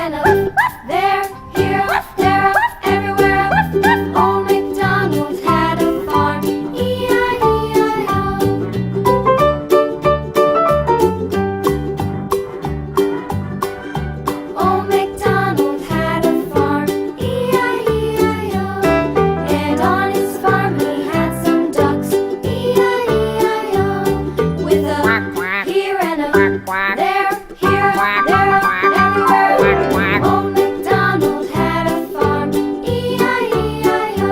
and a there, here, there, everywhere. Old MacDonald had a farm, E-I-E-I-O. Old MacDonald had a farm, E-I-E-I-O. And on his farm he had some ducks, E-I-E-I-O. With a here and a there, here, there, everywhere. Old MacDonald had a farm, E-I-E-I-O.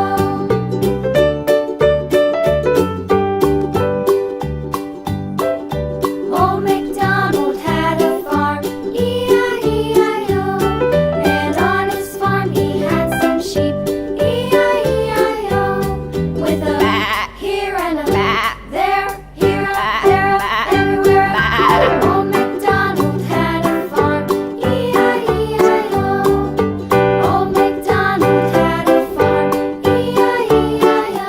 Old MacDonald had a farm, E-I-E-I-O. And on his farm he had some sheep, E-I-E-I-O. With a here and a there, here, there, everywhere. Old MacDonald had a farm, E-I-E-I-O. Old MacDonald had a farm, E-I-E-I-O.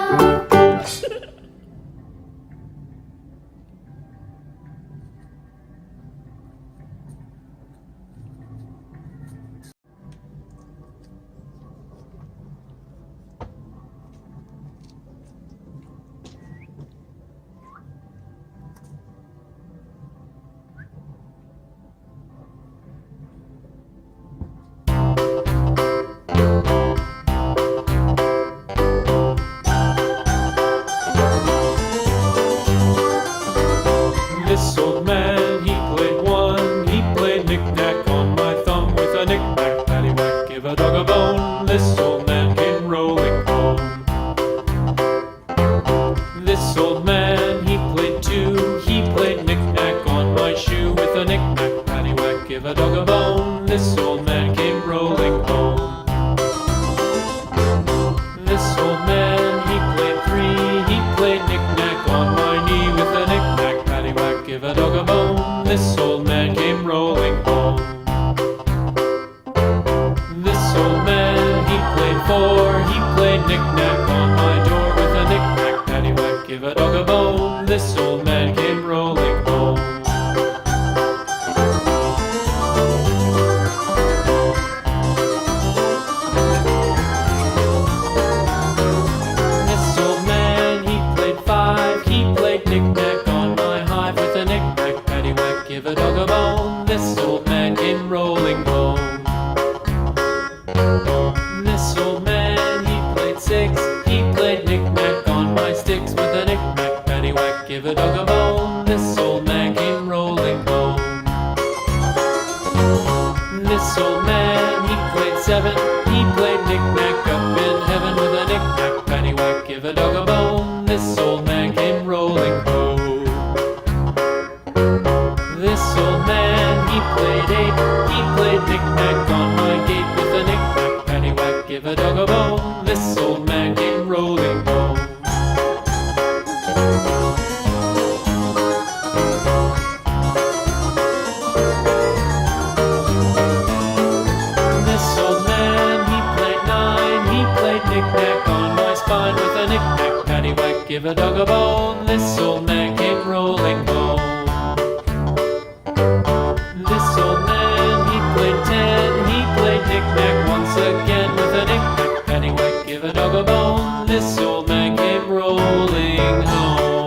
This old man, he played one. He played knick-knack on my thumb with a knick-knack, paddywhack, give a dog a bone. This old man came rolling home. This old man, he played two. He played knick-knack on my shoe with a knick-knack, paddywhack, give a dog a bone. This old man came rolling home. This old man, he played three. He played knick-knack on my knee with a knick-knack, paddywhack, give a dog a bone. This old man came rolling home. This old man, he played four. He played knick-knack on my door with a knick-knack, paddywhack, give a dog a bone. This old man came rolling home. This old man, he played five. He played knick-knack on my hive with a knick-knack, paddywhack, give a dog a bone. This old man came rolling home. This old man, he played six. He played knick-knack on my sticks with a knick-knack, paddywhack, give a dog a bone. This old man came rolling home. This old man, he played seven. He played knick-knack up in heaven with a knick-knack, paddywhack, give a dog a bone. This old man came rolling home. This old man, he played eight. He played knick-knack on my gate with a knick-knack, paddywhack, give a dog a bone. This old man came rolling home. This old man, he played nine. He played knick-knack on my spine with a knick-knack, paddywhack, give a dog a bone. This old man came rolling home. This old man, he played ten. He played knick-knack once again with a knick-knack, paddywhack, give a dog a bone. This old man came rolling home.